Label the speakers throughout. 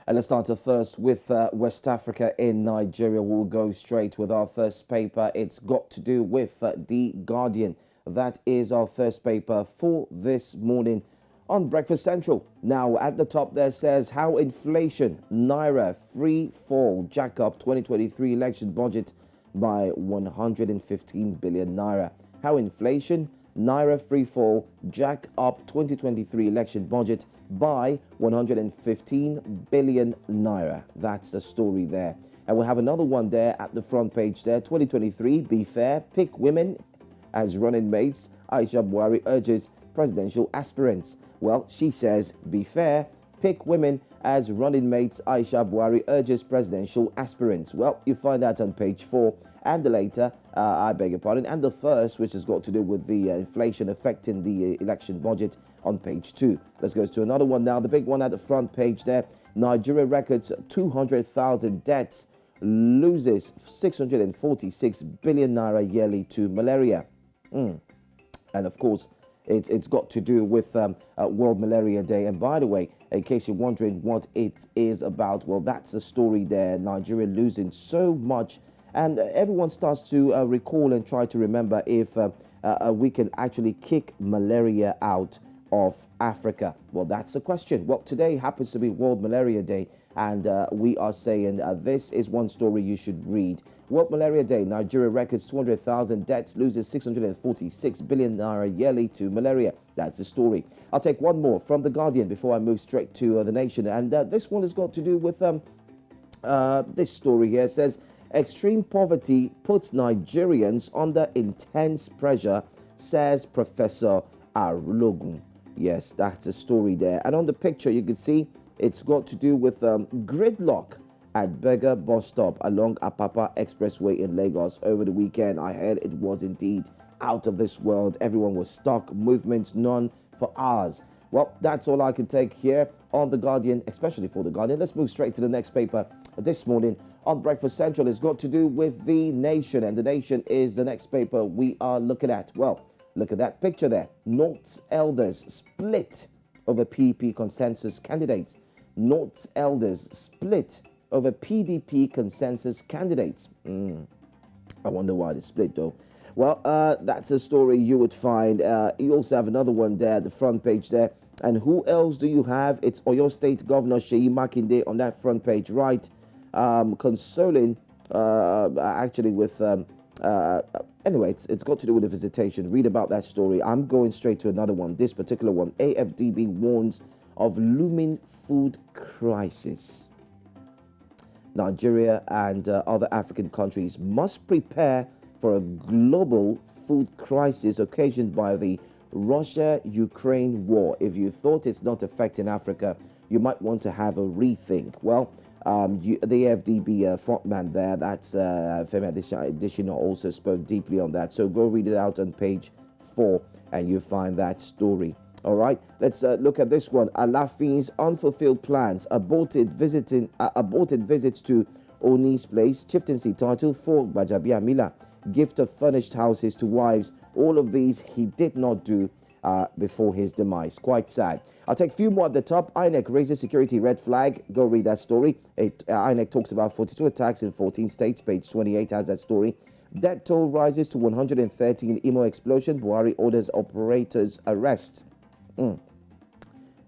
Speaker 1: And let's start off first with West Africa in Nigeria. We'll go straight with our first paper. It's got to do with The Guardian. That is our first paper for this morning on Breakfast Central. Now, at the top there says how inflation, Naira free fall, jack up 2023 election budget by 115 billion Naira. How inflation, Naira free fall, jack up 2023 election budget by 115 billion Naira. That's the story there. And we'll have another one there at the front page there. 2023, be fair, pick women as running mates. Aisha Buhari urges presidential aspirants. Well, she says, be fair, pick women as running mates. Aisha Buhari urges presidential aspirants. Well, you find that on page 4. And the later, I beg your pardon, and the first, which has got to do with the inflation affecting the election budget on page 2. Let's go to another one now. The big one at the front page there. Nigeria records 200,000 deaths, loses 646 billion Naira yearly to malaria. And of course, it's got to do with World Malaria Day. And by the way, in case you're wondering what it is about, well, that's the story there. Nigeria losing so much. And everyone starts to recall and try to remember if we can actually kick malaria out of Africa. Well, that's the question. Well, today happens to be World Malaria Day, and we are saying this is one story you should read. World Malaria Day, Nigeria records 200,000 deaths, loses 646 billion Naira yearly to malaria. That's the story. I'll take one more from The Guardian before I move straight to The Nation. And this one has got to do with this story here. It says, extreme poverty puts Nigerians under intense pressure, says Professor Arulogun. Yes, that's a story there. And on the picture, you can see it's got to do with gridlock at Berger bus stop along Apapa Expressway in Lagos over the weekend. I heard it was indeed out of this world. Everyone was stuck, movements none for hours. Well, that's all I can take here on The Guardian, especially for The Guardian. Let's move straight to the next paper this morning on Breakfast Central. It's got to do with The Nation, and The Nation is the next paper we are looking at. Well, look at that picture there. North's elders split over PDP consensus candidates. North's elders split over PDP consensus candidates. I wonder why they split though. Well, that's a story you would find. You also have another one there at the front page there. And who else do you have? It's Oyo State Governor Seyi Makinde on that front page, right? Consoling, actually with, anyway, it's got to do with the visitation. Read about that story. I'm going straight to another one, this particular one. AFDB warns of looming food crisis. Nigeria and other African countries must prepare for a global food crisis occasioned by the Russia-Ukraine war. If you thought it's not affecting Africa, you might want to have a rethink. Well, the FDB frontman there, that's Femi Adesina, also spoke deeply on that. So go read it out on page 4 and you find that story. All right, let's look at this one. Alafin's unfulfilled plans, aborted visits to Oni's place, chieftaincy title for Gbajabiamila, gift of furnished houses to wives. All of these he did not do before his demise. Quite sad. I'll take a few more at the top. INEC raises security red flag. Go read that story. INEC talks about 42 attacks in 14 states. Page 28 has that story. Death toll rises to 113 in Imo explosion. Buhari orders operators arrest.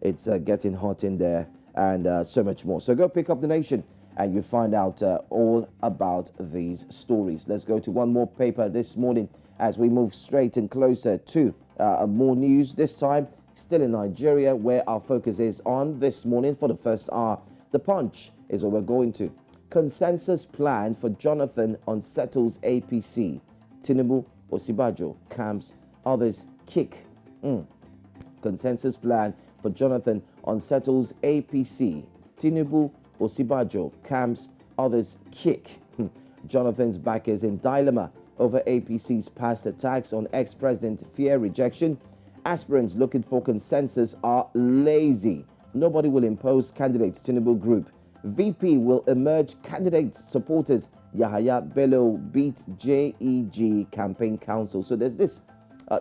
Speaker 1: It's getting hot in there, and so much more. So go pick up The Nation and you find out all about these stories. Let's go to one more paper this morning as we move straight and closer to more news, this time still in Nigeria, where our focus is on this morning for the first hour. The Punch is what we're going to. Consensus plan for Jonathan unsettles APC. Tinubu, Osibajo camps, others kick. Consensus plan for Jonathan unsettles APC. Tinubu, Osibajo camps, others kick. Jonathan's backers in dilemma over APC's past attacks on ex-president, fear rejection. Aspirants looking for consensus are lazy. Nobody will impose candidates. Tinubu group. VP will emerge candidate supporters. Yahaya Bello beat JEG campaign council. So there's this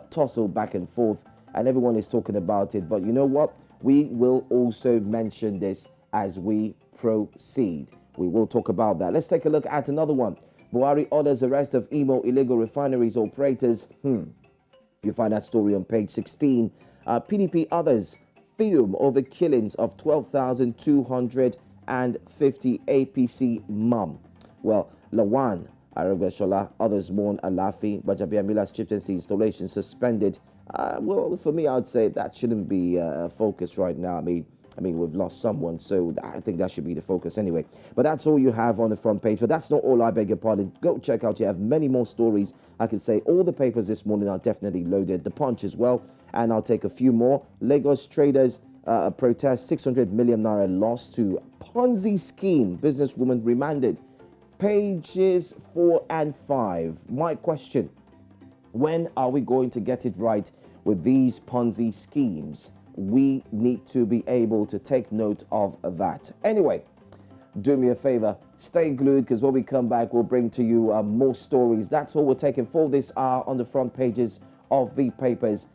Speaker 1: tussle back and forth, and everyone is talking about it. But you know what? We will also mention this as we proceed. We will talk about that. Let's take a look at another one. Buhari orders arrest of Imo illegal refineries operators. You find that story on page 16. PDP others fume over killings of 12,250 APC mum. Well, Lawan, Arabeshola, others mourn Alafi, Bajabiamila's chieftaincy installation suspended. Well, for me, I would say that shouldn't be a focus right now. I mean, we've lost someone, so I think that should be the focus anyway. But that's all you have on the front page. But that's not all, I beg your pardon. Go check out, you have many more stories. I can say all the papers this morning are definitely loaded. The Punch as well, and I'll take a few more. Lagos traders protest 600 million naira loss to Ponzi scheme. Businesswoman remanded. Pages 4 and 5. My question, when are we going to get it right with these Ponzi schemes? We need to be able to take note of that. Anyway, do me a favor, stay glued, because when we come back, we'll bring to you more stories. That's all we're taking for this hour on the front pages of the papers.